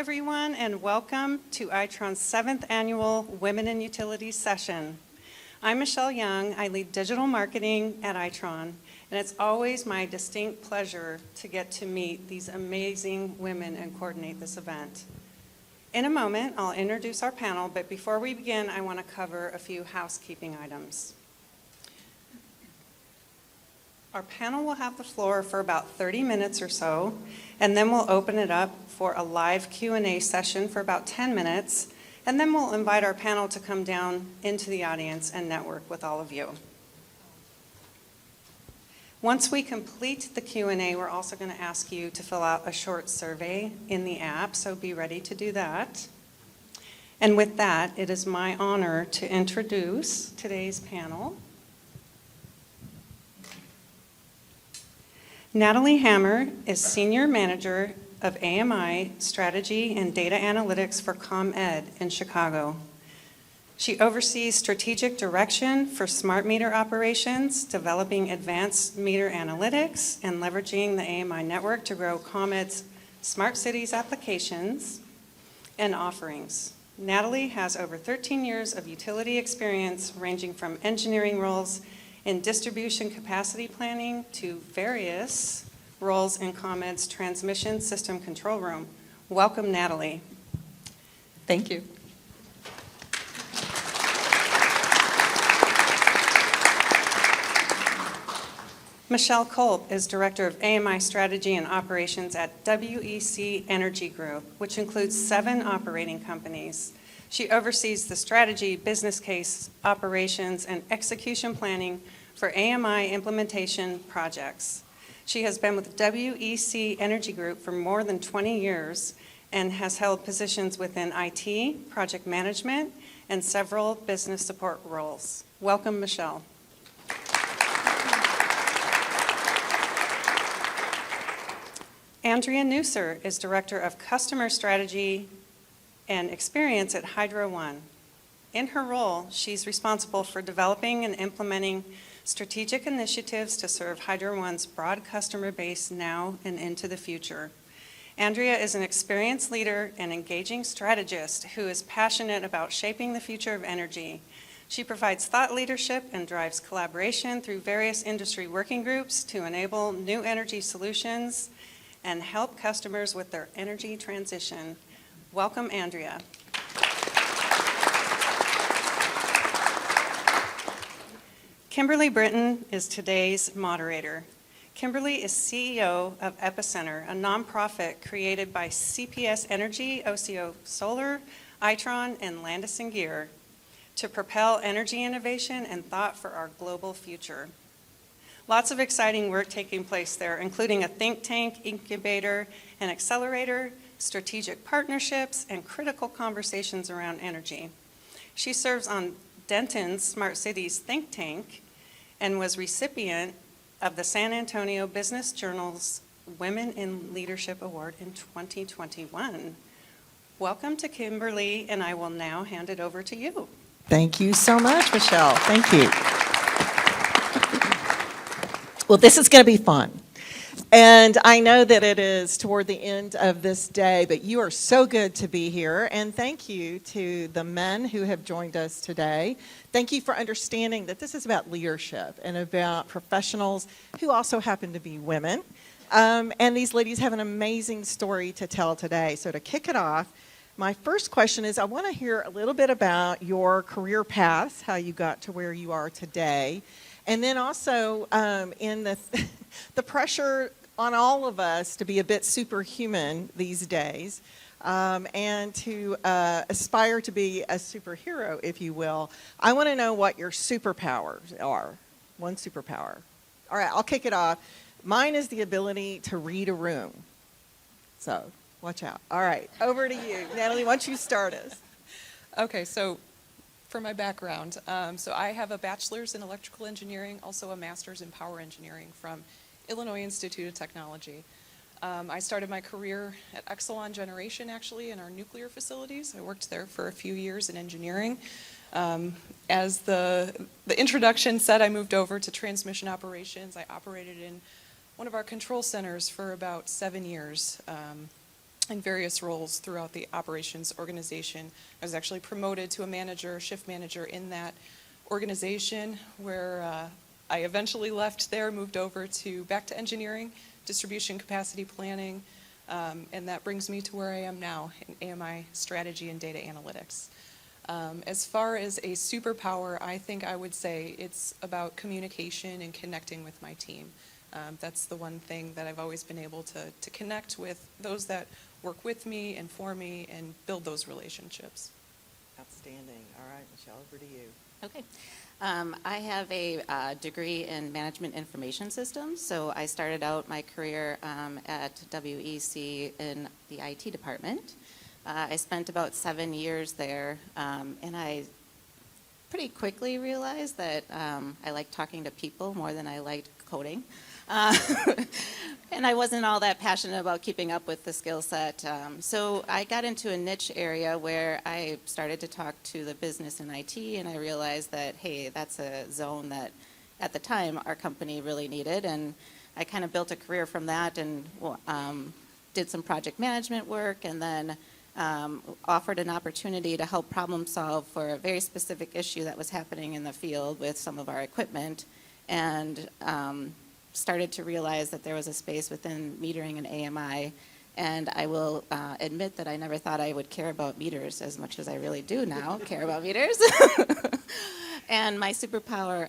everyone, and welcome to Itron's 7th annual Women in Utilities session. I'm Michelle Young. I lead digital marketing at Itron, and it's always my distinct pleasure to get to meet these amazing women and coordinate this event. In a moment, I'll introduce our panel, but before we begin, I want to cover a few housekeeping items. Our panel will have the floor for about 30 minutes or so, and then we'll open it up for a live Q&A session for about 10 minutes, and then we'll invite our panel to come down into the audience and network with all of you. Once we complete the Q&A, we're also going to ask you to fill out a short survey in the app, so be ready to do that. And with that, it is my honor to introduce today's panel. Natalie Hammer is Senior Manager of AMI Strategy and Data Analytics for ComEd in Chicago. She oversees strategic direction for smart meter operations, developing advanced meter analytics, and leveraging the AMI network to grow ComEd's smart cities applications and offerings. Natalie has over 13 years of utility experience ranging from engineering roles in distribution capacity planning to various roles in ComEd's transmission system control room. Welcome, Natalie. Thank you. Michelle Kolp is Director of AMI Strategy and Operations at WEC Energy Group, which includes 7 operating companies. She oversees the strategy, business case, operations, and execution planning for AMI implementation projects. She has been with WEC Energy Group for more than 20 years and has held positions within IT, project management, and several business support roles. Welcome, Michelle. Andrea Nuesser is Director of Customer Strategy and Experience at Hydro One. In her role, she's responsible for developing and implementing strategic initiatives to serve Hydro One's broad customer base now and into the future. Andrea is an experienced leader and engaging strategist who is passionate about shaping the future of energy. She provides thought leadership and drives collaboration through various industry working groups to enable new energy solutions and help customers with their energy transition. Welcome, Andrea. Kimberly Britton is today's moderator. Kimberly is CEO of EPIcenter, a nonprofit created by CPS Energy, OCO Solar, Itron, and Landis+Gyr to propel energy innovation and thought for our global future. Lots of exciting work taking place there, including a think tank, incubator, and accelerator, strategic partnerships, and critical conversations around energy. She serves on Denton's Smart Cities think tank and was recipient of the San Antonio Business Journal's Women in Leadership Award in 2021. Welcome to Kimberly, and I will now hand it over to you. Thank you so much, Michelle. Thank you. Well, this is going to be fun. And I know that it is toward the end of this day, but you are so good to be here. And thank you to the men who have joined us today. Thank you for understanding that this is about leadership and about professionals who also happen to be women. And these ladies have an amazing story to tell today. So to kick it off, my first question is I want to hear a little bit about your career paths, how you got to where you are today. And then also in the pressure on all of us to be a bit superhuman these days and to aspire to be a superhero, if you will. I want to know what your superpowers are. One superpower. All right, I'll kick it off. Mine is the ability to read a room. So watch out. All right, over to you. Natalie, why don't you start us? Okay, so for my background, so I have a bachelor's in electrical engineering, also a master's in power engineering from Illinois Institute of Technology. I started my career at Exelon Generation, actually, in our nuclear facilities. I worked there for a few years in engineering. As the introduction said, I moved over to transmission operations. I operated in one of our control centers for about 7 years. in various roles throughout the operations organization. I was actually promoted to a manager, shift manager in that organization, where I eventually left there, moved over to back to engineering, distribution capacity planning, and that brings me to where I am now in AMI strategy and data analytics. As far as a superpower, I think I would say it's about communication and connecting with my team. That's the one thing that I've always been able to connect with those that work with me and for me and build those relationships. Outstanding. All right, Michelle, over to you. Okay. I have a degree in management information systems, so I started out my career at WEC in the IT department. I spent about 7 years there, and I pretty quickly realized that I liked talking to people more than I liked coding. And I wasn't all that passionate about keeping up with the skill set. So I got into a niche area where I started to talk to the business in IT, and I realized that, hey, that's a zone that at the time our company really needed. And I kind of built a career from that and did some project management work, and then offered an opportunity to help problem solve for a very specific issue that was happening in the field with some of our equipment. And started to realize that there was a space within metering and AMI, and I will admit that I never thought I would care about meters as much as I really do now, care about meters. And my superpower,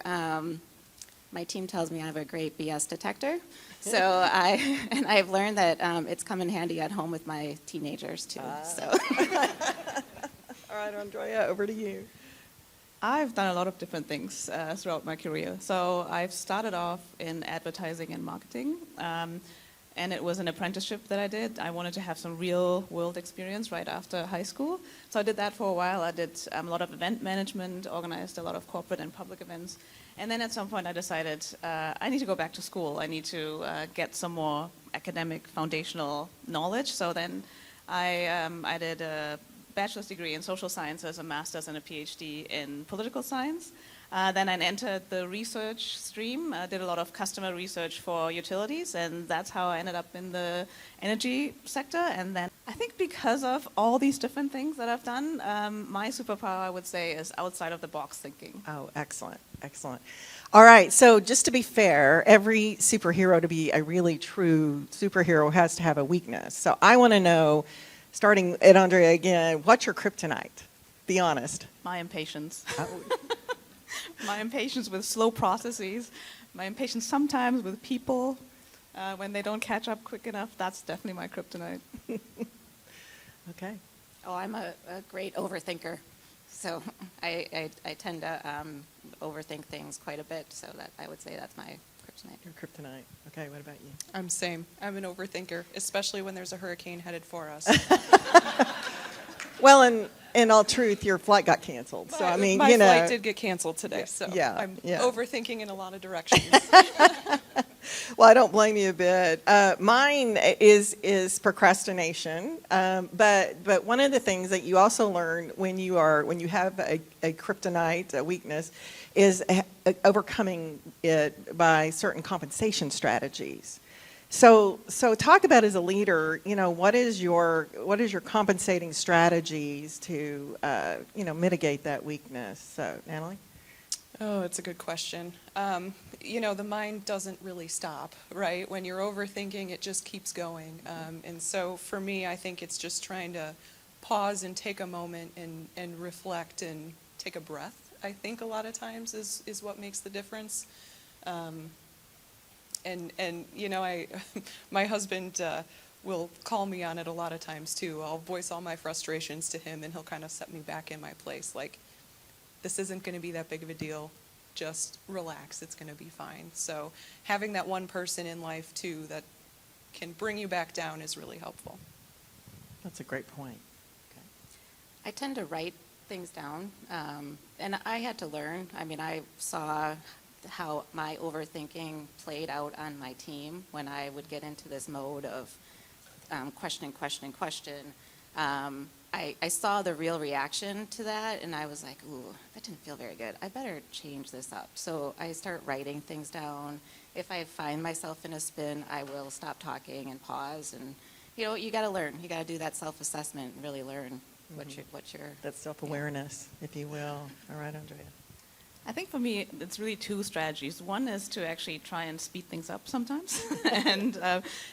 my team tells me I have a great BS detector, so I've learned that it's come in handy at home with my teenagers too. So. All right, Andrea, over to you. I've done a lot of different things throughout my career. So I've started off in advertising and marketing, and it was an apprenticeship that I did. I wanted to have some real world experience right after high school. So I did that for a while. I did a lot of event management, organized a lot of corporate and public events. And then at some point I decided I need to go back to school. I need to get some more academic foundational knowledge. So then I did a bachelor's degree in social sciences, a master's and a PhD in political science. Then I entered the research stream, did a lot of customer research for utilities, and that's how I ended up in the energy sector. And then I think because of all these different things that I've done, my superpower, I would say, is outside of the box thinking. Oh, excellent, excellent. All right, so just to be fair, every superhero to be a really true superhero has to have a weakness. So I want to know, starting at Andrea again, what's your kryptonite? Be honest. My impatience. Oh. My impatience with slow processes, my impatience sometimes with people when they don't catch up quick enough. That's definitely my kryptonite. Okay. Oh, I'm a great overthinker. So I tend to overthink things quite a bit, so that I would say that's my kryptonite. Your kryptonite. Okay, what about you? I'm same. I'm an overthinker, especially when there's a hurricane headed for us. Well, in all truth, your flight got canceled. So, I mean, my you know. flight did get canceled today, so yeah, I'm yeah. overthinking in a lot of directions. Well, I don't blame you a bit. Mine is procrastination. But one of the things that you also learn when you have a kryptonite, a weakness, is overcoming it by certain compensation strategies. So talk about, as a leader, you know, what is your compensating strategies to mitigate that weakness? So, Natalie? Oh, it's a good question. You know, the mind doesn't really stop, right? When you're overthinking, it just keeps going. And so for me, I think it's just trying to pause and take a moment and reflect and take a breath, I think a lot of times is what makes the difference. And you know, my husband will call me on it a lot of times too. I'll voice all my frustrations to him, and he'll kind of set me back in my place. Like, this isn't going to be that big of a deal. Just relax. It's going to be fine. So having that one person in life too that can bring you back down is really helpful. That's a great point. I tend to write things down, and I had to learn. I mean, I saw how my overthinking played out on my team when I would get into this mode of question. I saw the real reaction to that, and I was like, ooh, that didn't feel very good. I better change this up. So I start writing things down. If I find myself in a spin, I will stop talking and pause you got to learn. You got to do that self-assessment and really learn what you're. That self-awareness, if you will. All right, Andrea. I think for me, it's really two strategies. One is to actually try and speed things up sometimes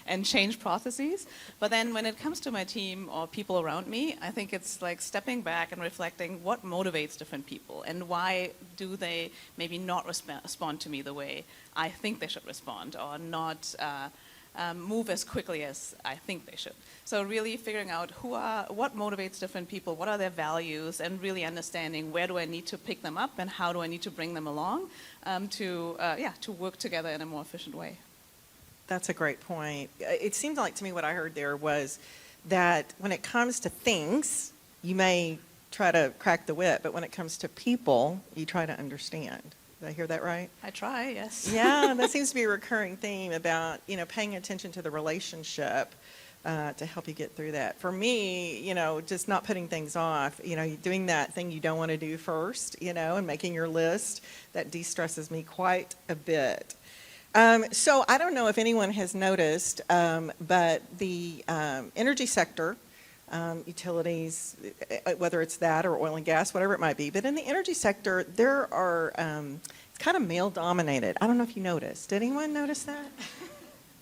and change processes. But then when it comes to my team or people around me, I think it's like stepping back and reflecting what motivates different people and why do they maybe not respond to me the way I think they should respond, or not move as quickly as I think they should. So really figuring out what motivates different people, what are their values, and really understanding where do I need to pick them up and how do I need to bring them along to work together in a more efficient way. That's a great point. It seemed like to me what I heard there was that when it comes to things, you may try to crack the whip, but when it comes to people, you try to understand. Did I hear that right? I try, yes. Yeah, that seems to be a recurring theme about, paying attention to the relationship to help you get through that. For me, just not putting things off, doing that thing you don't want to do first, and making your list, that de-stresses me quite a bit. So I don't know if anyone has noticed, but the energy sector, utilities, whether it's that or oil and gas, whatever it might be, but in the energy sector, there are, it's kind of male-dominated. I don't know if you noticed. Did anyone notice that?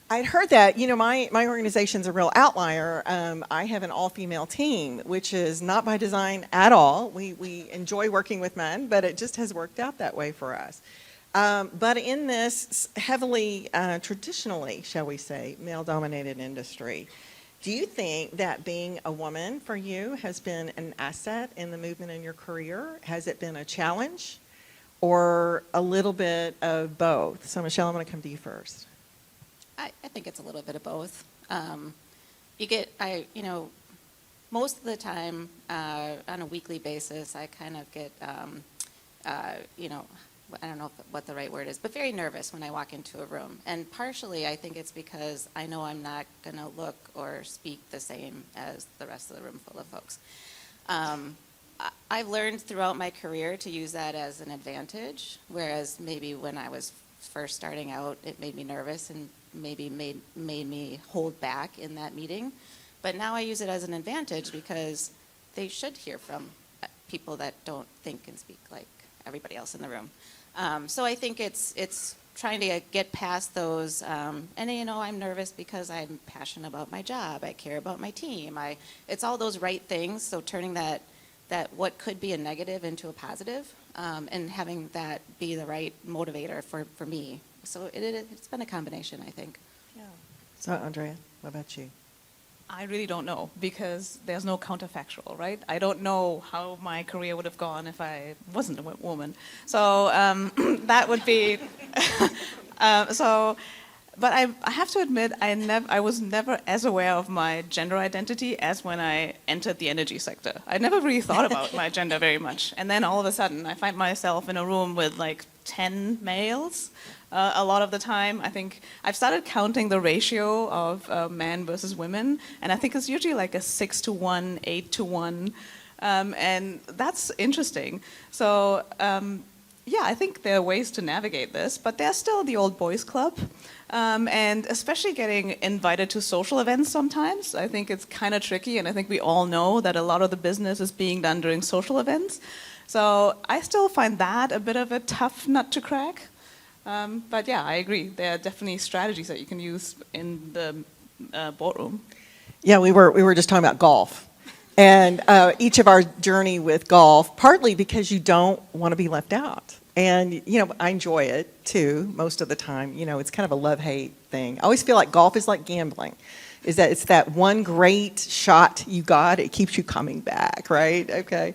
I'd heard that. My organization's a real outlier. I have an all-female team, which is not by design at all. We enjoy working with men, but it just has worked out that way for us. But in this heavily, traditionally, shall we say, male-dominated industry, do you think that being a woman for you has been an asset in the movement in your career? Has it been a challenge or a little bit of both? So Michelle, I'm going to come to you first. I think it's a little bit of both. Most of the time, on a weekly basis, I kind of get, I don't know what the right word is, but very nervous when I walk into a room. And partially, I think it's because I know I'm not going to look or speak the same as the rest of the room full of folks. I've learned throughout my career to use that as an advantage, whereas maybe when I was first starting out, it made me nervous and maybe made me hold back in that meeting. But now I use it as an advantage because they should hear from people that don't think and speak like everybody else in the room. So I think it's trying to get past those, and I'm nervous because I'm passionate about my job, I care about my team, it's all those right things, so turning that what could be a negative into a positive, and having that be the right motivator for me. So it's been a combination, I think. Yeah. So Andrea, what about you? I really don't know because there's no counterfactual, right? I don't know how my career would have gone if I wasn't a woman. So that would be But I have to admit, I was never as aware of my gender identity as when I entered the energy sector. I never really thought about my gender very much. And then all of a sudden, I find myself in a room with like 10 males. A lot of the time, I think I've started counting the ratio of men versus women, and I think it's usually like a 6-to-1, 8-to-1, and that's interesting. So I think there are ways to navigate this, but there's still the old boys club, and especially getting invited to social events sometimes. I think it's kind of tricky, and I think we all know that a lot of the business is being done during social events. So I still find that a bit of a tough nut to crack. But yeah, I agree. There are definitely strategies that you can use in the boardroom. Yeah, we were just talking about golf. And each of our journey with golf, partly because you don't want to be left out. And, I enjoy it, too, most of the time. It's kind of a love-hate thing. I always feel like golf is like gambling, is that it's that one great shot you got, it keeps you coming back, right? Okay.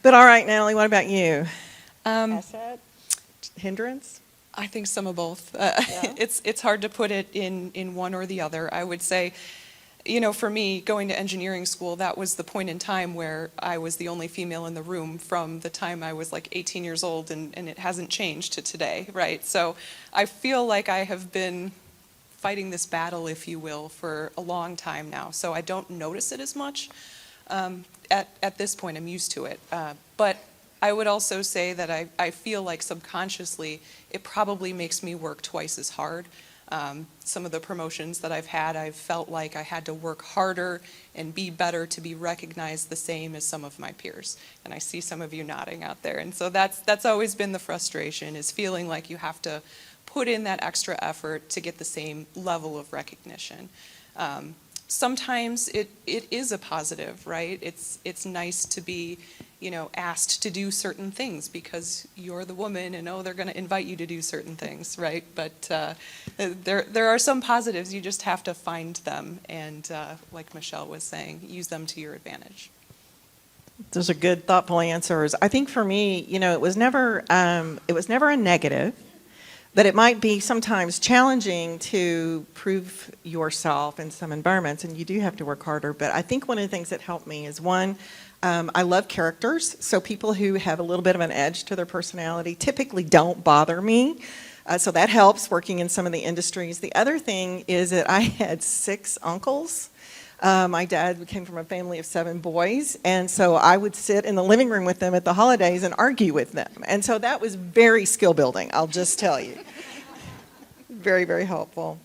But all right, Natalie, what about you? Asset? Hindrance? I think some of both. Yeah. It's hard to put it in one or the other. I would say, for me, going to engineering school, that was the point in time where I was the only female in the room from the time I was like 18 years old, and it hasn't changed to today, right? So I feel like I have been fighting this battle, if you will, for a long time now. So I don't notice it as much. At this point, I'm used to it. But I would also say that I feel like subconsciously it probably makes me work twice as hard Some of the promotions that I've had, I've felt like I had to work harder and be better to be recognized the same as some of my peers. And I see some of you nodding out there. And so that's always been the frustration, is feeling like you have to put in that extra effort to get the same level of recognition. Sometimes it is a positive, right? It's nice to be, asked to do certain things because you're the woman and they're going to invite you to do certain things, right? But there are some positives. You just have to find them and, like Michelle was saying, use them to your advantage. Those are good, thoughtful answers. I think for me, it was never a negative. But it might be sometimes challenging to prove yourself in some environments, and you do have to work harder. But I think one of the things that helped me is, one, I love characters. So people who have a little bit of an edge to their personality typically don't bother me. So that helps working in some of the industries. The other thing is that I had 6 uncles. My dad came from a family of 7 boys, and so I would sit in the living room with them at the holidays and argue with them. And so that was very skill building, I'll just tell you. Very, very helpful.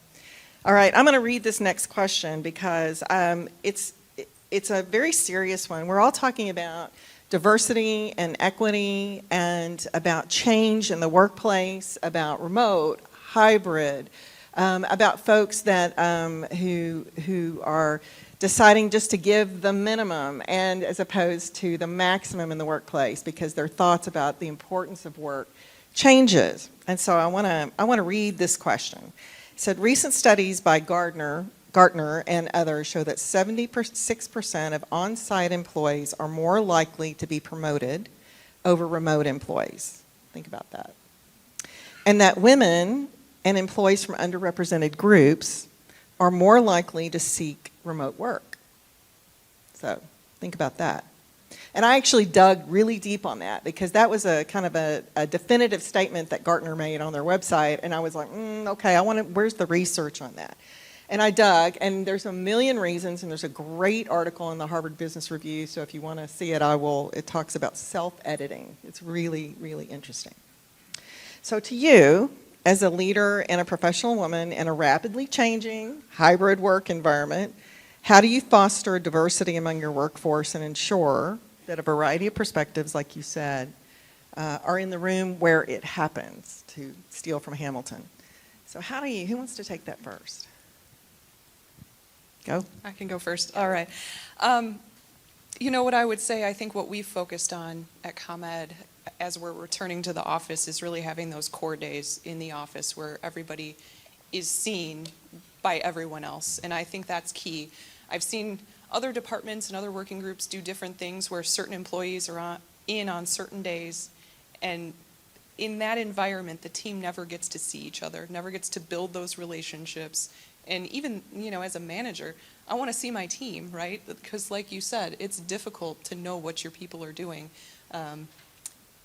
All right, I'm going to read this next question because it's a very serious one. We're all talking about diversity and equity and about change in the workplace, about remote, hybrid, about folks that who are deciding just to give the minimum and as opposed to the maximum in the workplace because their thoughts about the importance of work changes. And so I want to read this question. It said, recent studies by Gartner and others show that 76% of on-site employees are more likely to be promoted over remote employees. Think about that. And that women and employees from underrepresented groups are more likely to seek remote work. So think about that. And I actually dug really deep on that because that was a kind of a definitive statement that Gartner made on their website, and I was like, okay, where's the research on that? And I dug, and there's a million reasons, and there's a great article in the Harvard Business Review, so if you want to see it, it talks about self-editing. It's really, really interesting. So to you, as a leader and a professional woman in a rapidly changing hybrid work environment, how do you foster diversity among your workforce and ensure that a variety of perspectives, like you said, are in the room where it happens, to steal from Hamilton? So who wants to take that first? Go. I can go first. All right. What I would say, I think what we've focused on at ComEd as we're returning to the office is really having those core days in the office where everybody is seen by everyone else. And I think that's key. I've seen other departments and other working groups do different things where certain employees are on certain days. And in that environment, the team never gets to see each other, never gets to build those relationships. And even, as a manager, I want to see my team, right? Because like you said, it's difficult to know what your people are doing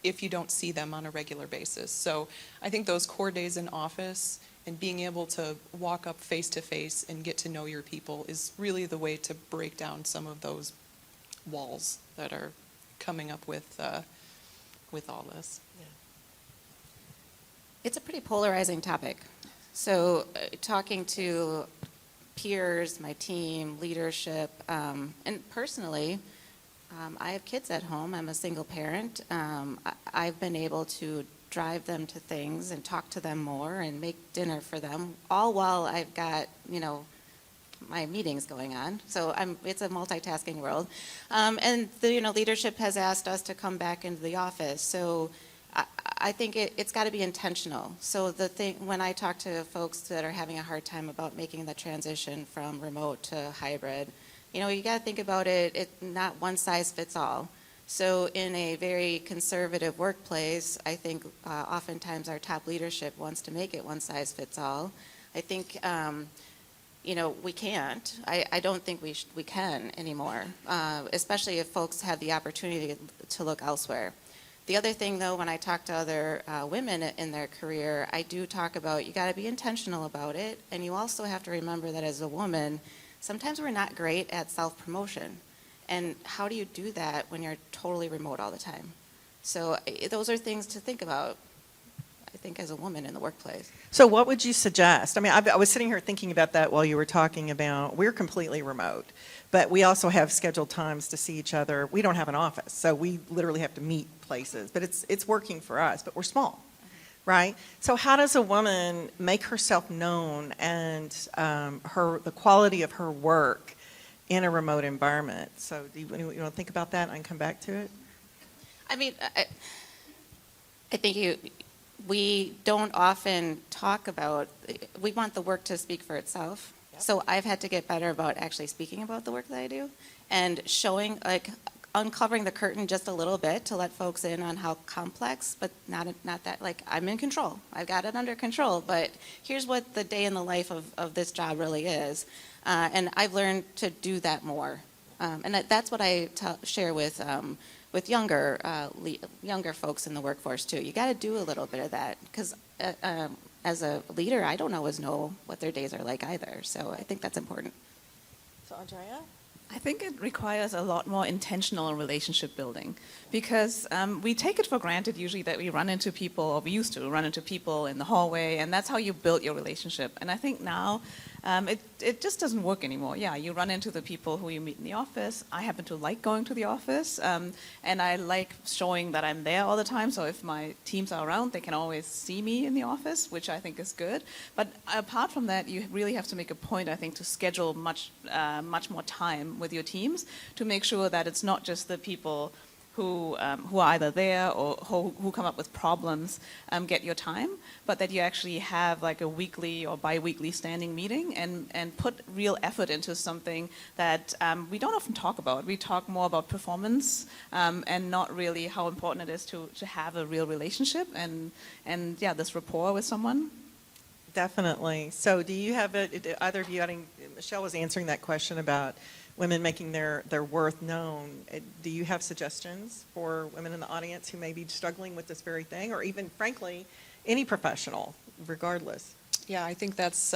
if you don't see them on a regular basis. So I think those core days in office and being able to walk up face to face and get to know your people is really the way to break down some of those walls that are coming up with all this. Yeah. It's a pretty polarizing topic. So talking to peers, my team, leadership, and personally, I have kids at home. I'm a single parent. I've been able to drive them to things and talk to them more and make dinner for them, all while I've got, my meetings going on. So it's a multitasking world. And the leadership has asked us to come back into the office. So I think it's got to be intentional. So when I talk to folks that are having a hard time about making the transition from remote to hybrid, you got to think about it, not one size fits all. So in a very conservative workplace, I think oftentimes our top leadership wants to make it one size fits all. I think, we can't. I don't think we can anymore, especially if folks have the opportunity to look elsewhere. The other thing, though, when I talk to other women in their career, I do talk about you got to be intentional about it, and you also have to remember that as a woman, sometimes we're not great at self-promotion. And how do you do that when you're totally remote all the time? So those are things to think about. I think, as a woman in the workplace. So what would you suggest? I mean, I was sitting here thinking about that while you were talking about, we're completely remote, but we also have scheduled times to see each other. We don't have an office, so we literally have to meet places, but it's working for us, but we're small, right? So how does a woman make herself known and the quality of her work in a remote environment? So do you want to think about that and I can come back to it? I mean, I think we don't often talk about, we want the work to speak for itself. Yep. So I've had to get better about actually speaking about the work that I do and showing, like, uncovering the curtain just a little bit to let folks in on how complex, but not that, like, I'm in control. I've got it under control, but here's what the day in the life of this job really is. And I've learned to do that more. And that's what I share with younger folks in the workforce too. You got to do a little bit of that because as a leader, I don't always know what their days are like either. So I think that's important. So Andrea? I think it requires a lot more intentional relationship building because we take it for granted usually that we run into people, or we used to run into people in the hallway, and that's how you build your relationship. And I think now it just doesn't work anymore. Yeah, you run into the people who you meet in the office. I happen to like going to the office, and I like showing that I'm there all the time. So if my teams are around, they can always see me in the office, which I think is good. But apart from that, you really have to make a point, I think, to schedule much more time with your teams to make sure that it's not just the people who are either there or who come up with problems get your time, but that you actually have like a weekly or bi-weekly standing meeting and put real effort into something that we don't often talk about. We talk more about performance and not really how important it is to have a real relationship and yeah, this rapport with someone. Definitely. So do you have either of you, I think Michelle was answering that question about women making their worth known. Do you have suggestions for women in the audience who may be struggling with this very thing, or even, frankly, any professional, regardless? Yeah, I think that's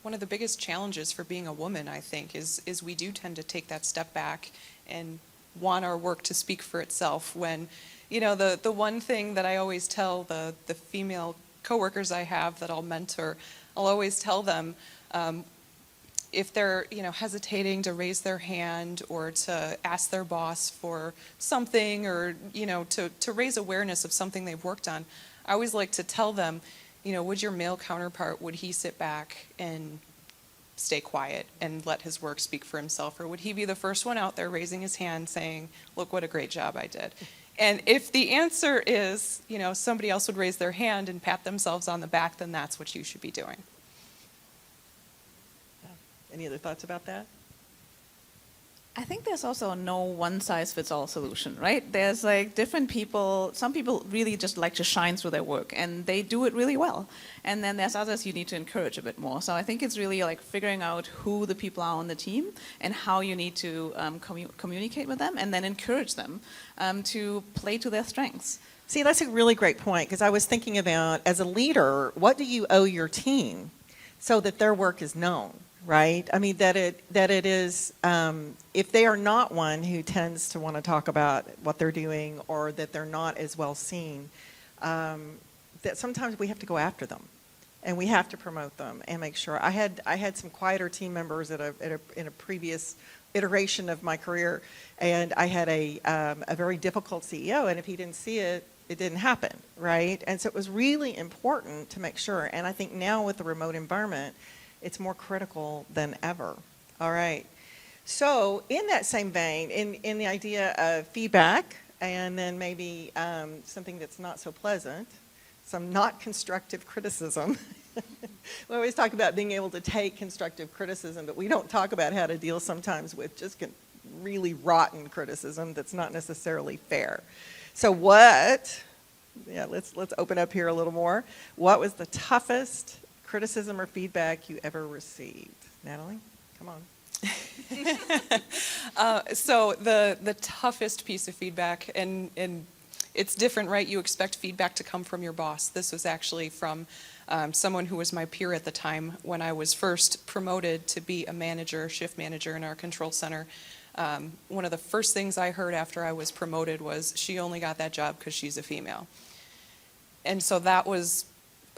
one of the biggest challenges for being a woman, I think, is we do tend to take that step back and want our work to speak for itself when, the one thing that I always tell the female coworkers I have that I'll mentor, I'll always tell them, if they're, hesitating to raise their hand or to ask their boss for something or, to raise awareness of something they've worked on, I always like to tell them, would your male counterpart, would he sit back and stay quiet and let his work speak for himself? Or would he be the first one out there raising his hand saying, look what a great job I did? And if the answer is, somebody else would raise their hand and pat themselves on the back, then that's what you should be doing. Any other thoughts about that? I think there's also no one-size-fits-all solution, right? There's like different people. Some people really just like to shine through their work, and they do it really well. And then there's others you need to encourage a bit more. So I think it's really like figuring out who the people are on the team and how you need to communicate with them and then encourage them to play to their strengths. See, that's a really great point, because I was thinking about, as a leader, what do you owe your team so that their work is known? Right? I mean, that it is, if they are not one who tends to want to talk about what they're doing or that they're not as well seen, that sometimes we have to go after them and we have to promote them and make sure. I had some quieter team members in a previous iteration of my career, and I had a very difficult CEO, and if he didn't see it, it didn't happen, right? And so it was really important to make sure, and I think now with the remote environment, it's more critical than ever. All right. So in that same vein, in the idea of feedback, and then maybe something that's not so pleasant, some not constructive criticism. We always talk about being able to take constructive criticism, but we don't talk about how to deal sometimes with just really rotten criticism that's not necessarily fair. So let's open up here a little more. What was the toughest criticism or feedback you ever received? Natalie, come on. So the toughest piece of feedback, and it's different, right? You expect feedback to come from your boss. This was actually from someone who was my peer at the time when I was first promoted to be a manager, shift manager in our control center. One of the first things I heard after I was promoted was, she only got that job because she's a female. And so that was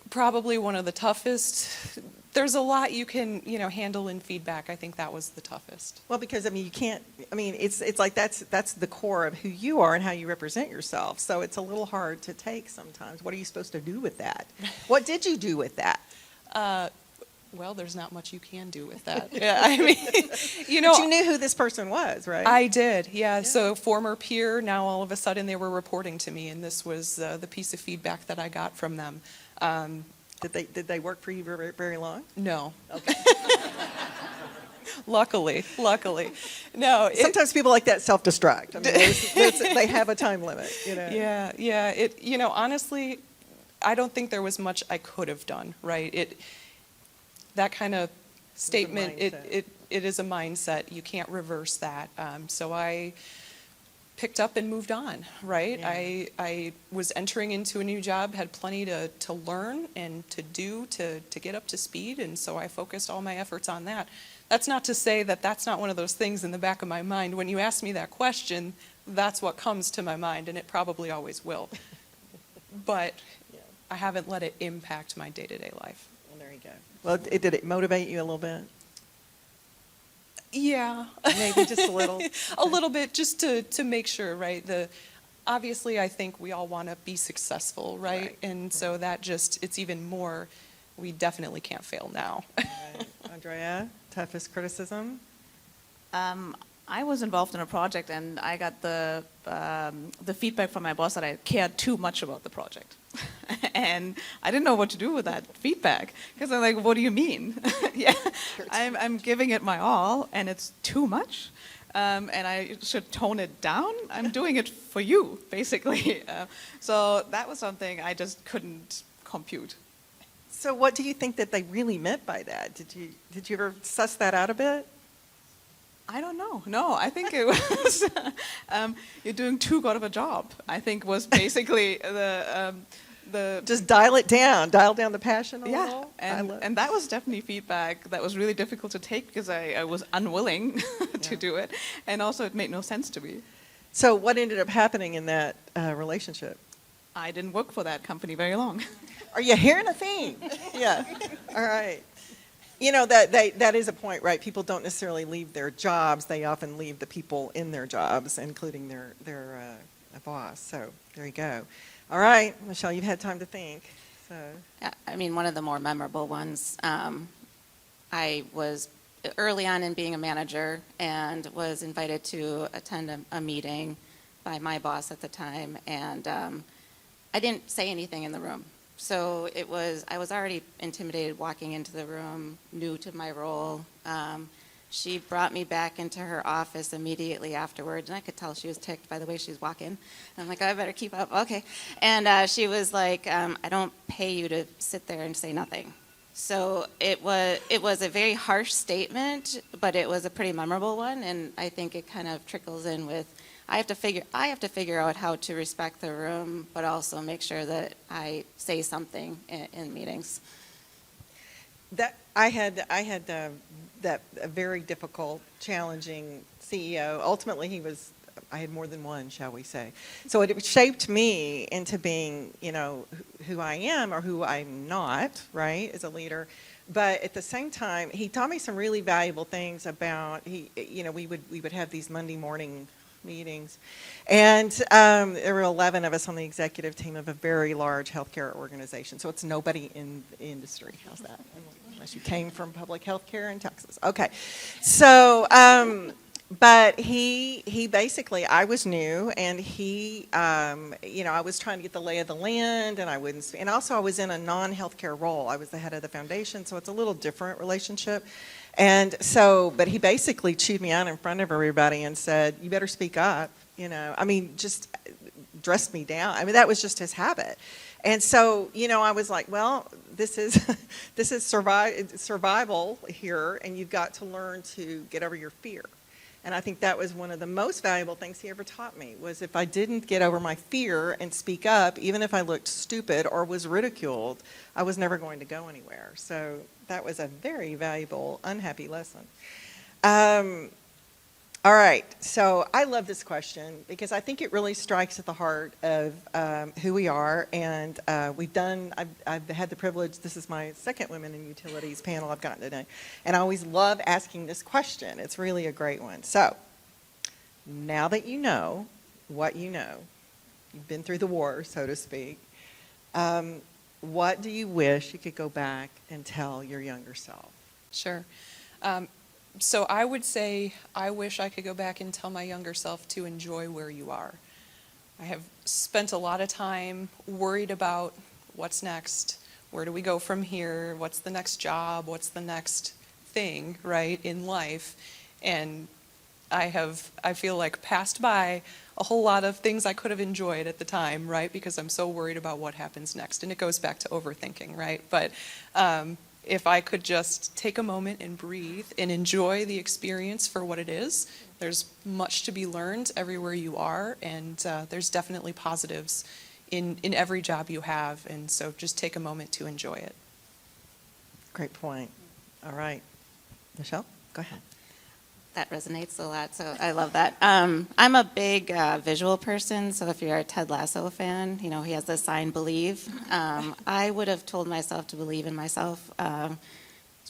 probably one of the toughest. There's a lot you can, handle in feedback. I think that was the toughest. Well, because, I mean, you can't, I mean, it's like that's the core of who you are and how you represent yourself. So it's a little hard to take sometimes. What are you supposed to do with that? What did you do with that? Well, there's not much you can do with that. Yeah, I mean, But you knew who this person was, right? I did, yeah. So former peer, now all of a sudden they were reporting to me, and this was the piece of feedback that I got from them. Did they work for you very, very long? No. Okay. Luckily. No. Sometimes people like that self-destruct. I mean, they have a time limit, Yeah. Honestly, I don't think there was much I could have done, right? That kind of statement, it is a mindset. You can't reverse that. So I picked up and moved on, right? Yeah. I was entering into a new job, had plenty to learn and to do to get up to speed, and so I focused all my efforts on that. That's not to say that that's not one of those things in the back of my mind. When you ask me that question, that's what comes to my mind, and it probably always will. But I haven't let it impact my day-to-day life. Well, there you go. Well, did it motivate you a little bit? Yeah. Maybe just a little? A little bit, just to make sure, right? Obviously, I think we all want to be successful, right? And so it's even more, we definitely can't fail now. Right. Andrea, toughest criticism? I was involved in a project, and I got the feedback from my boss that I cared too much about the project. And I didn't know what to do with that feedback, because I'm like, what do you mean? Yeah, I'm giving it my all, and it's too much, and I should tone it down. I'm doing it for you, basically. So that was something I just couldn't compute. So what do you think that they really meant by that? Did you ever suss that out a bit? I don't know. No, I think it was you're doing too good of a job, I think was basically the Just dial down the passion a little. And that was definitely feedback that was really difficult to take because I was unwilling to do it, and also it made no sense to me. So what ended up happening in that relationship? I didn't work for that company very long. Are you hearing a theme? Yeah. All right. That is a point, right? People don't necessarily leave their jobs. They often leave the people in their jobs, including their boss. So there you go. All right, Michelle, you've had time to think. So. I mean, one of the more memorable ones, I was early on in being a manager and was invited to attend a meeting by my boss at the time, and I didn't say anything in the room. So I was already intimidated walking into the room, new to my role. She brought me back into her office immediately afterwards, and I could tell she was ticked by the way she was walking. And I'm like, oh, I better keep up, okay. And she was like, I don't pay you to sit there and say nothing. So it was a very harsh statement, but it was a pretty memorable one, and I think it kind of trickles in with, I have to figure out how to respect the room, but also make sure that I say something in meetings. That I had that a very difficult, challenging CEO. Ultimately, I had more than one, shall we say. So it shaped me into being, who I am or who I'm not, right, as a leader. But at the same time, he taught me some really valuable things about, we would have these Monday morning meetings. And there were 11 of us on the executive team of a very large healthcare organization. So it's nobody in the industry. How's that? Unless you came from public healthcare in Texas. Okay. So, but he basically, I was new, and he, I was trying to get the lay of the land, and I wouldn't, and also I was in a non-healthcare role. I was the head of the foundation, so it's a little different relationship. And so, but he basically chewed me out in front of everybody and said, you better speak up, just dressed me down. I mean, that was just his habit. And so, I was like, well, this is survival here, and you've got to learn to get over your fear. And I think that was one of the most valuable things he ever taught me, was if I didn't get over my fear and speak up, even if I looked stupid or was ridiculed, I was never going to go anywhere. So that was a very valuable, unhappy lesson. All right, so I love this question because I think it really strikes at the heart of who we are, and I've had the privilege, this is my second Women in Utilities panel I've gotten today, and I always love asking this question. It's really a great one. So, now that you know what you know, you've been through the war, so to speak, what do you wish you could go back and tell your younger self? Sure. So I would say I wish I could go back and tell my younger self to enjoy where you are. I have spent a lot of time worried about what's next, where do we go from here, what's the next job, what's the next thing, right, in life. And I feel like passed by a whole lot of things I could have enjoyed at the time, right, because I'm so worried about what happens next. And it goes back to overthinking, right? But if I could just take a moment and breathe and enjoy the experience for what it is, there's much to be learned everywhere you are, and there's definitely positives in every job you have, and so just take a moment to enjoy it. Great point. All right. Michelle, go ahead. That resonates a lot, so I love that. I'm a big visual person, so if you're a Ted Lasso fan, you know, he has the sign believe. I would have told myself to believe in myself,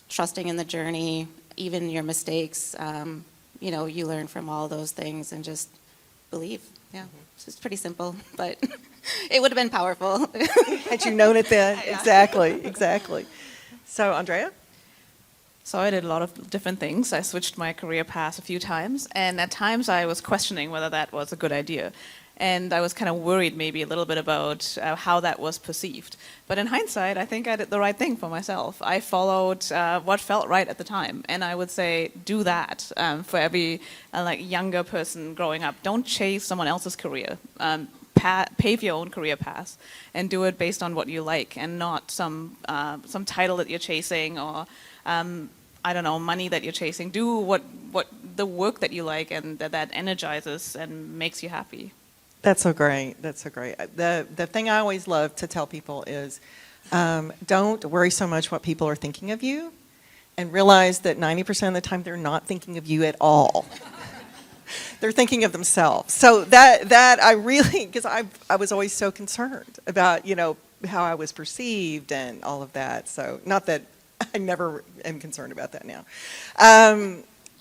trusting in the journey, even your mistakes. You know, you learn from all those things and just believe. Yeah, it's just pretty simple, but it would have been powerful. Had you known it then? Exactly. So, Andrea? So I did a lot of different things. I switched my career path a few times, and at times I was questioning whether that was a good idea. And I was kind of worried maybe a little bit about how that was perceived. But in hindsight, I think I did the right thing for myself. I followed what felt right at the time. And I would say do that for every younger person growing up. Don't chase someone else's career. Pave your own career path and do it based on what you like and not some title that you're chasing or I don't know, money that you're chasing. Do what the work that you like and that energizes and makes you happy. That's so great. The thing I always love to tell people is don't worry so much what people are thinking of you, and realize that 90% of the time they're not thinking of you at all. They're thinking of themselves. So that I really, because I was always so concerned about, you know, how I was perceived and all of that. So not that I never am concerned about that now.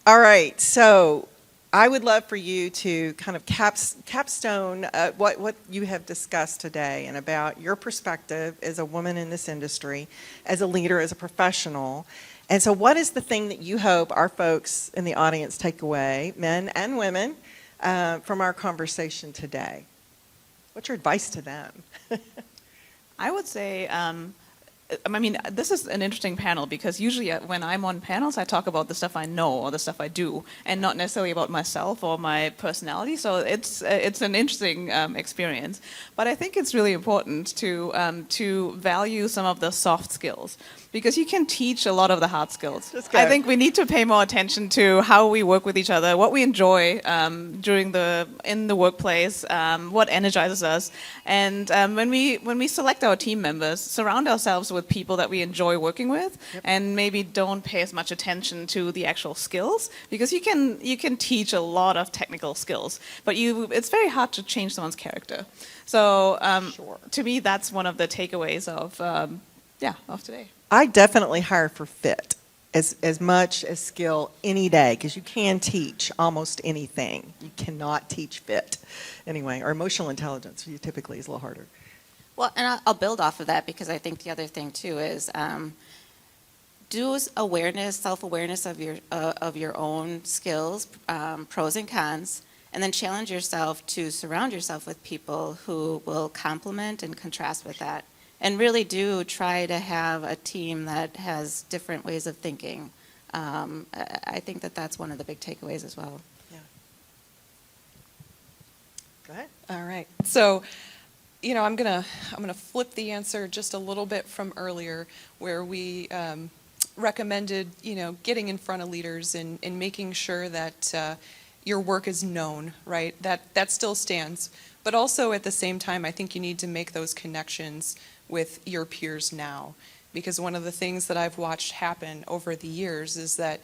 All right, so I would love for you to kind of capstone what you have discussed today and about your perspective as a woman in this industry, as a leader, as a professional. And so what is the thing that you hope our folks in the audience take away, men and women, from our conversation today? What's your advice to them? I would say, I mean, this is an interesting panel because usually when I'm on panels, I talk about the stuff I know or the stuff I do, and not necessarily about myself or my personality. So it's an interesting experience. But I think it's really important to value some of the soft skills, because you can teach a lot of the hard skills. I think we need to pay more attention to how we work with each other, what we enjoy in the workplace, what energizes us, and when we select our team members, surround ourselves with people that we enjoy working with, and maybe don't pay as much attention to the actual skills, because you can teach a lot of technical skills, but it's very hard to change someone's character. So to me, that's one of the takeaways of today. I definitely hire for fit as much as skill any day, because you can teach almost anything. You cannot teach fit anyway, or emotional intelligence typically is a little harder. Well, and I'll build off of that, because I think the other thing too is do self-awareness of your own skills, pros and cons, and then challenge yourself to surround yourself with people who will complement and contrast with that. And really do try to have a team that has different ways of thinking. I think that's one of the big takeaways as well. Yeah. Go ahead. All right. So, you know, I'm gonna flip the answer just a little bit from earlier, where we recommended, you know, getting in front of leaders and making sure that your work is known, right? That still stands. But also at the same time, I think you need to make those connections with your peers now, because one of the things that I've watched happen over the years is that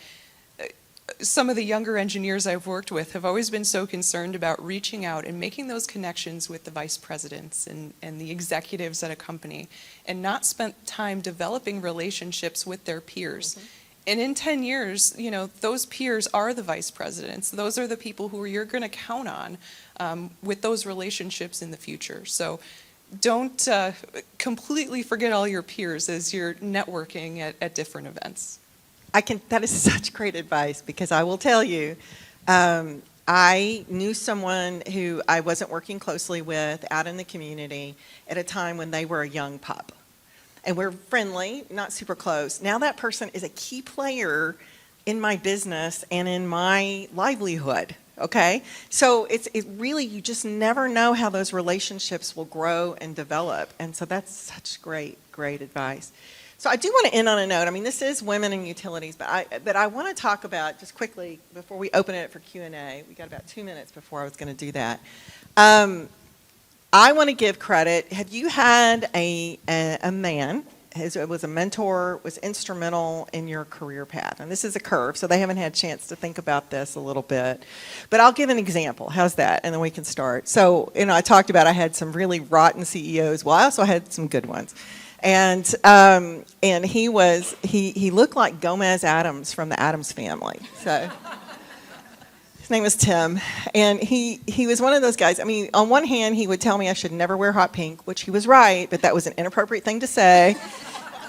some of the younger engineers I've worked with have always been so concerned about reaching out and making those connections with the vice presidents and the executives at a company, and not spent time developing relationships with their peers. Mm-hmm. And in 10 years, you know, those peers are the vice presidents. Those are the people who you're going to count on with those relationships in the future. So don't completely forget all your peers as you're networking at different events. That is such great advice, because I will tell you, I knew someone who I wasn't working closely with out in the community at a time when they were a young pup. And we're friendly, not super close. Now that person is a key player in my business and in my livelihood, okay? So it really, you just never know how those relationships will grow and develop. And so that's such great advice. So I do want to end on a note. I mean, this is women in utilities, but I want to talk about, just quickly, before we open it for Q&A, we got about 2 minutes before I was going to do that. I want to give credit. Have you had a man who was a mentor, was instrumental in your career path? And this is a curve, so they haven't had a chance to think about this a little bit. But I'll give an example. How's that? And then we can start. So, you know, I talked about I had some really rotten CEOs. Well, I also had some good ones. And he looked like Gomez Addams from the Addams Family. So his name was Tim, and he was one of those guys. I mean, on one hand, he would tell me I should never wear hot pink, which he was right, but that was an inappropriate thing to say.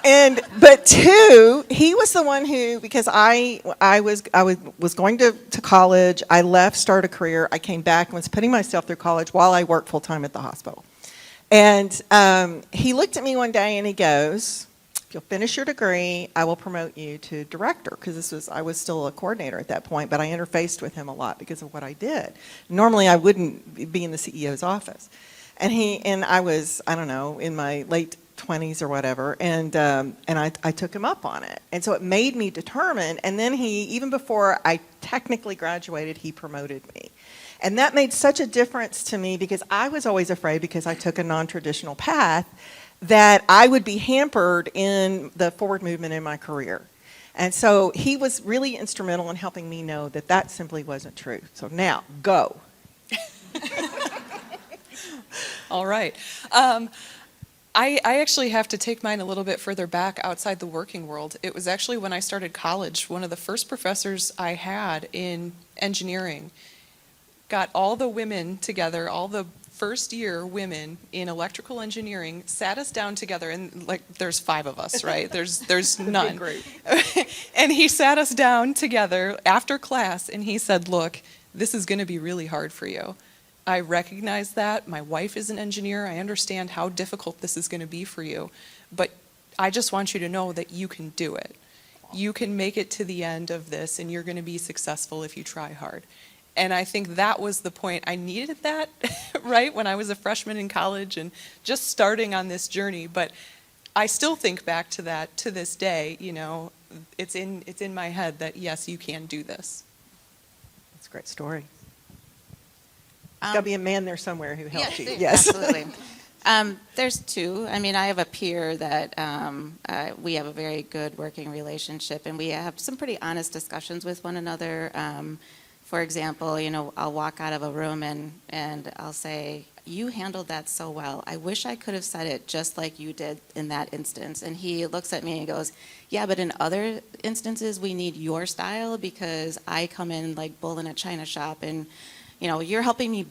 But two, he was the one who, because I was going to college, I left, started a career, I came back and was putting myself through college while I worked full time at the hospital. And he looked at me one day and he goes, "If you'll finish your degree, I will promote you to director," because I was still a coordinator at that point, but I interfaced with him a lot because of what I did. Normally, I wouldn't be in the CEO's office. And I was, I don't know, in my late 20s or whatever, and I took him up on it. And so it made me determined, and then even before I technically graduated, he promoted me. And that made such a difference to me, because I was always afraid, because I took a non-traditional path, that I would be hampered in the forward movement in my career. And so he was really instrumental in helping me know that that simply wasn't true. So now, go. All right. I actually have to take mine a little bit further back outside the working world. It was actually when I started college, one of the first professors I had in engineering got all the women together, all the first year women in electrical engineering, sat us down together, and like there's 5 of us, right? There's none. Big group. And he sat us down together after class and he said, "Look, this is going to be really hard for you. I recognize that. My wife is an engineer. I understand how difficult this is going to be for you. But I just want you to know that you can do it. You can make it to the end of this, and you're going to be successful if you try hard." And I think that was the point. I needed that, right, when I was a freshman in college and just starting on this journey. But I still think back to that to this day. You know, it's in my head that, yes, you can do this. That's a great story. There's got to be a man there somewhere who helped you. Yes, absolutely. There's 2. I mean, I have a peer that we have a very good working relationship, and we have some pretty honest discussions with one another. For example, you know, I'll walk out of a room and I'll say, "You handled that so well. I wish I could have said it just like you did in that instance." And he looks at me and goes, "Yeah, but in other instances, we need your style, because I come in like bull in a china shop, and you know, you're helping me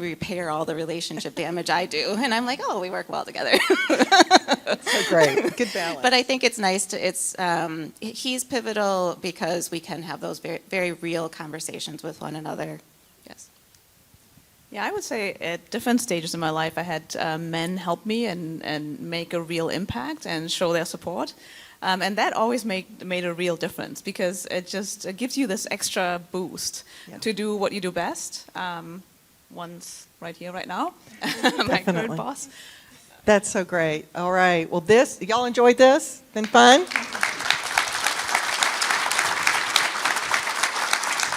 repair all the relationship damage I do." And I'm like, "Oh, we work well together." That's so great. Good balance. But I think it's nice he's pivotal because we can have those very, very real conversations with one another. Yes. Yeah, I would say at different stages in my life, I had men help me and make a real impact and show their support. And that always made a real difference, because it gives you this extra boost to do what you do best. One's right here, right now, my current boss. That's so great. All right. Well, y'all enjoyed this? Been fun?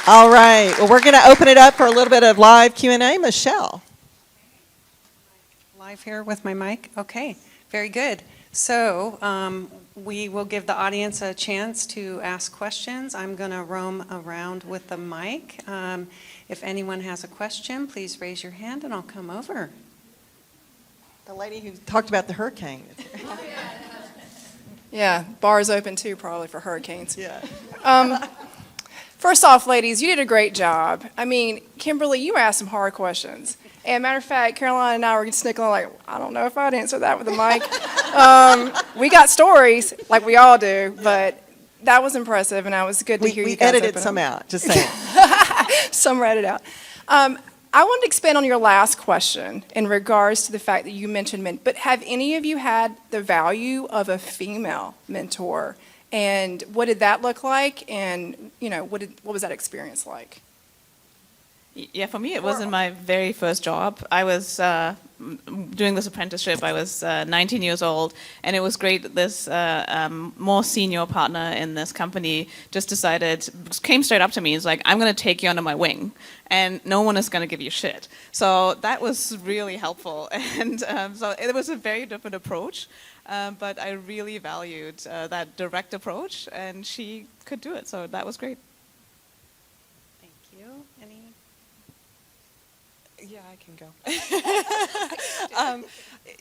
All right. Well, we're going to open it up for a little bit of live Q&A. Michelle. Live here with my mic? Okay, very good. So we will give the audience a chance to ask questions. I'm going to roam around with the mic. If anyone has a question, please raise your hand and I'll come over. The lady who talked about the hurricane. Yeah, bars open too, probably for hurricanes. Yeah. First off, ladies, you did a great job. I mean, Kimberly, you asked some hard questions. And matter of fact, Caroline and I were snickling like, I don't know if I'd answer that with a mic. We got stories, like we all do, but that was impressive, and it was good to hear you We guys edited open some up. out, just saying. Some read it out. I wanted to expand on your last question in regards to the fact that you mentioned men, but have any of you had the value of a female mentor? And what did that look like? And, you know, what was that experience like? Yeah, for me, it wasn't my very first job. I was doing this apprenticeship. I was 19 years old, and it was great that this more senior partner in this company just came straight up to me. He's like, I'm going to take you under my wing, and no one is going to give you shit. So that was really helpful. And so it was a very different approach, but I really valued that direct approach, and she could do it. So that was great. Thank you. Any? Yeah, I can go.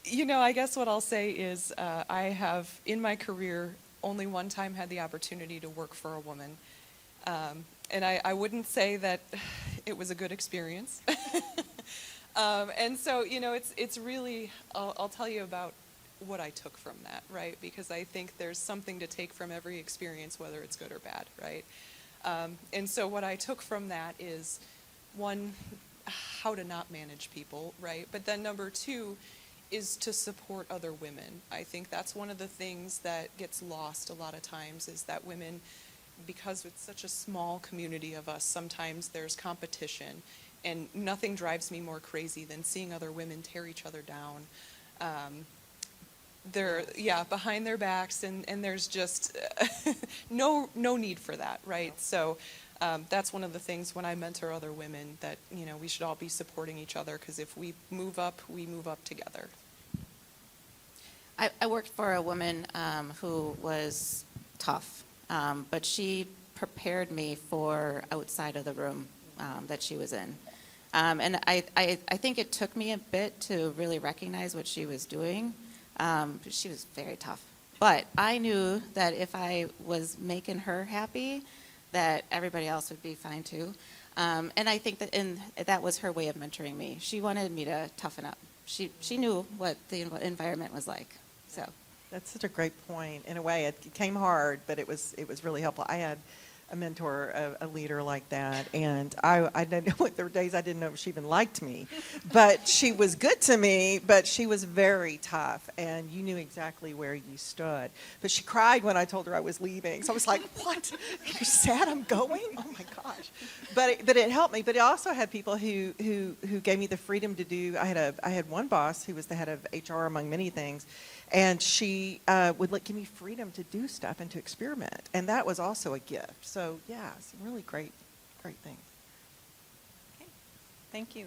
You know, I guess what I'll say is I have, in my career, only one time had the opportunity to work for a woman. And I wouldn't say that it was a good experience. And so, you know, it's really, I'll tell you about what I took from that, right? Because I think there's something to take from every experience, whether it's good or bad, right? And so what I took from that is, one, how to not manage people, right? But then number two is to support other women. I think that's one of the things that gets lost a lot of times is that women, because it's such a small community of us, sometimes there's competition, and nothing drives me more crazy than seeing other women tear each other down. They're, behind their backs, and there's just no need for that, right? So that's one of the things when I mentor other women that, you know, we should all be supporting each other, because if we move up together. I worked for a woman who was tough, but she prepared me for outside of the room that she was in. And I think it took me a bit to really recognize what she was doing. She was very tough. But I knew that if I was making her happy, that everybody else would be fine too. And I think that was her way of mentoring me. She wanted me to toughen up. She knew what the environment was like. So That's such a great point. In a way, it came hard, but it was really helpful. I had a mentor, a leader like that, and I didn't know there were days I didn't know if she even liked me, but she was good to me. But she was very tough, and you knew exactly where you stood. But she cried when I told her I was leaving, so I was like, "What? You're sad I'm going? Oh my gosh!" But it helped me. But it also had people who gave me the freedom to do. I had one boss who was the head of HR among many things. And she would give me freedom to do stuff and to experiment. And that was also a gift. So, yeah, some really great things. Okay, thank you.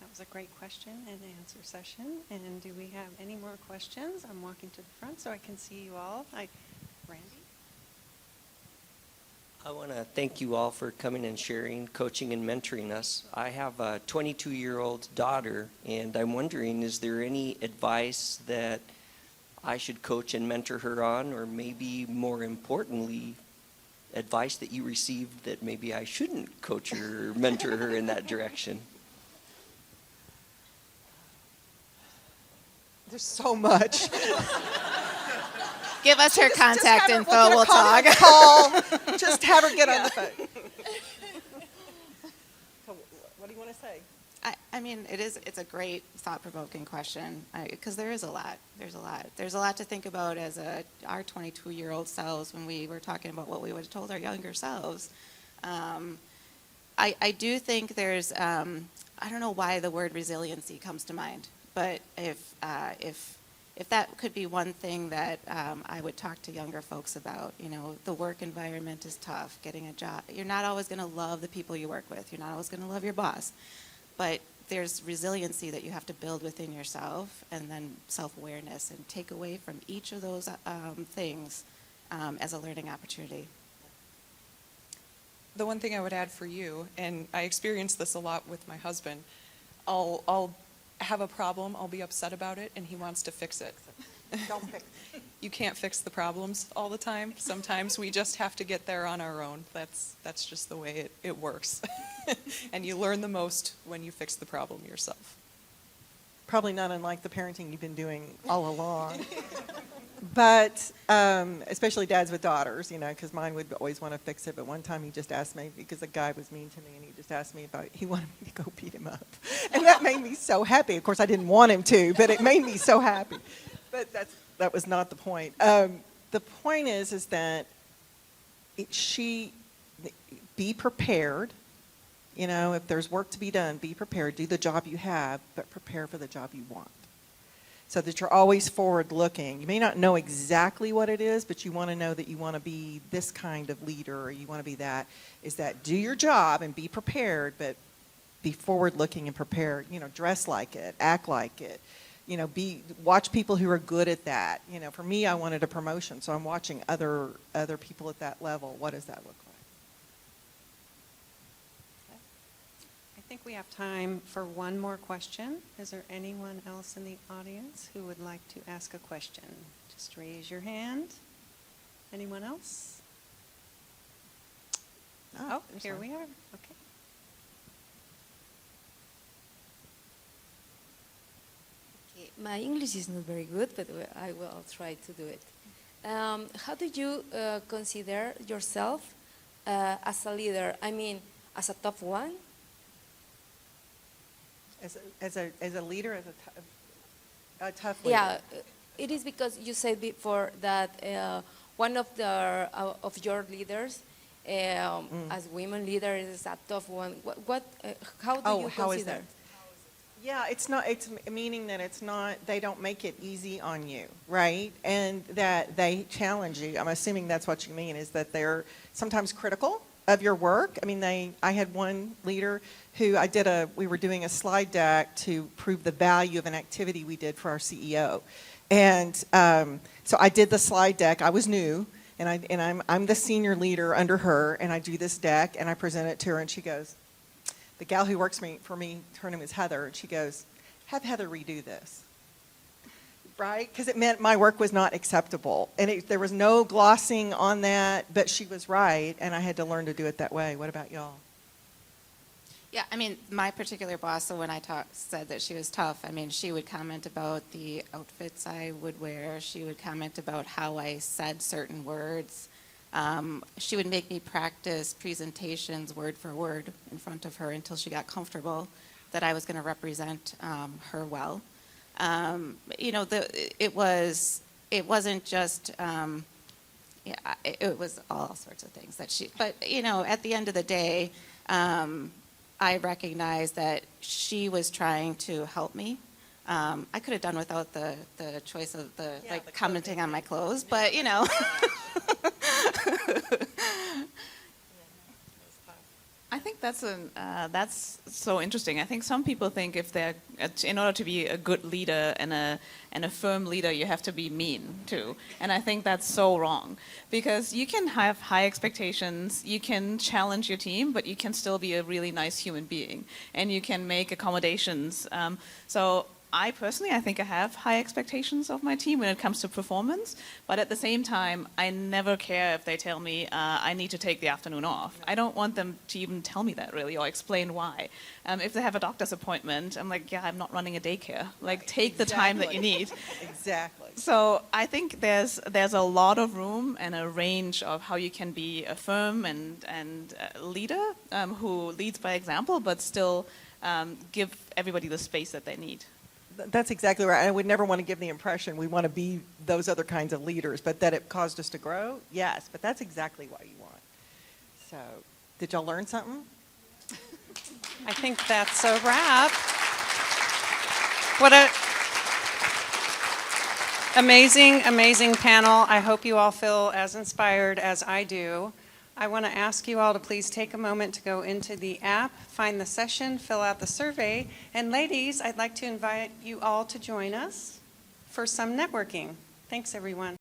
That was a great question and answer session. And do we have any more questions? I'm walking to the front so I can see you all. Randy? I want to thank you all for coming and sharing, coaching, and mentoring us. I have a 22-year-old daughter, and I'm wondering, is there any advice that I should coach and mentor her on, or maybe more importantly, advice that you received that maybe I shouldn't coach her or mentor her in that direction? There's so much. give us her contact Just info. have her- We'll talk. Call. Just have her get on the phone. So what do you want to say? I mean, it's a great thought-provoking question because there is a lot. There's a lot to think about as our 22-year-old selves when we were talking about what we would have told our younger selves. I do think there's I don't know why the word resiliency comes to mind, but if that could be one thing that I would talk to younger folks about, you know, the work environment is tough, getting a job. You're not always going to love the people you work with. You're not always going to love your boss. But there's resiliency that you have to build within yourself, and then self-awareness, and take away from each of those things as a learning opportunity. The one thing I would add for you, and I experience this a lot with my husband, I'll have a problem, I'll be upset about it, and he wants to fix it. Don't pick. You can't fix the problems all the time. Sometimes we just have to get there on our own. That's just the way it works. And you learn the most when you fix the problem yourself. Probably not unlike the parenting you've been doing all along. But especially dads with daughters, you know, because mine would always want to fix it. But one time he just asked me, because a guy was mean to me, and he just asked me about, he wanted me to go beat him up. And that made me so happy. Of course, I didn't want him to, but it made me so happy. But that was not the point. The point is that be prepared. You know, if there's work to be done, be prepared. Do the job you have, but prepare for the job you want. So that you're always forward looking. You may not know exactly what it is, but you want to know that you want to be this kind of leader, or you want to be that. Is that do your job and be prepared, but be forward looking and prepared. You know, dress like it, act like it. You know, watch people who are good at that. You know, for me, I wanted a promotion, so I'm watching other people at that level. What does that look like? I think we have time for one more question. Is there anyone else in the audience who would like to ask a question? Just raise your hand. Anyone else? Oh, there's here one. we are. Okay. Okay, my English is not very good, but I will try to do it. How do you consider yourself as a leader? I mean, as a top one? As a leader, a tough leader. Yeah, it is because you said before that one of your leaders, as women leader, is a tough one. How do you how is consider? that? Yeah, it's not. It's meaning that it's not. They don't make it easy on you, right? And that they challenge you. I'm assuming that's what you mean. Is that they're sometimes critical of your work. I mean, I had one leader who we were doing a slide deck to prove the value of an activity we did for our CEO. And so I did the slide deck. I was new, and I'm the senior leader under her, and I do this deck, and I present it to her, and she goes, the gal who works for me, her name is Heather, and she goes, have Heather redo this. Right? Because it meant my work was not acceptable. And there was no glossing on that, but she was right, and I had to learn to do it that way. What about y'all? Yeah, I mean, my particular boss, so when I said that she was tough, I mean, she would comment about the outfits I would wear. She would comment about how I said certain words. She would make me practice presentations word for word in front of her until she got comfortable that I was going to represent her well. You know, it wasn't just, it was all sorts of things but, you know, at the end of the day, I recognized that she was trying to help me. I could have done without the choice of the commenting on my clothes, but, you know. I think that's so interesting. I think some people think in order to be a good leader and a firm leader, you have to be mean too. And I think that's so wrong, because you can have high expectations, you can challenge your team, but you can still be a really nice human being, and you can make accommodations. So I think I have high expectations of my team when it comes to performance, but at the same time, I never care if they tell me I need to take the afternoon off. I don't want them to even tell me that, really, or explain why. If they have a doctor's appointment, I'm like, yeah, I'm not running a daycare. Like, take the time that you need. Exactly. So I think there's a lot of room and a range of how you can be a firm and a leader who leads by example, but still give everybody the space that they need. That's exactly right. I would never want to give the impression we want to be those other kinds of leaders, but that it caused us to grow, yes. But that's exactly what you want. So, did y'all learn something? I think that's a wrap. What a amazing, amazing panel. I hope you all feel as inspired as I do I want to ask you all to please take a moment to go into the app, find the session, fill out the survey, and ladies, I'd like to invite you all to join us for some networking. Thanks, everyone.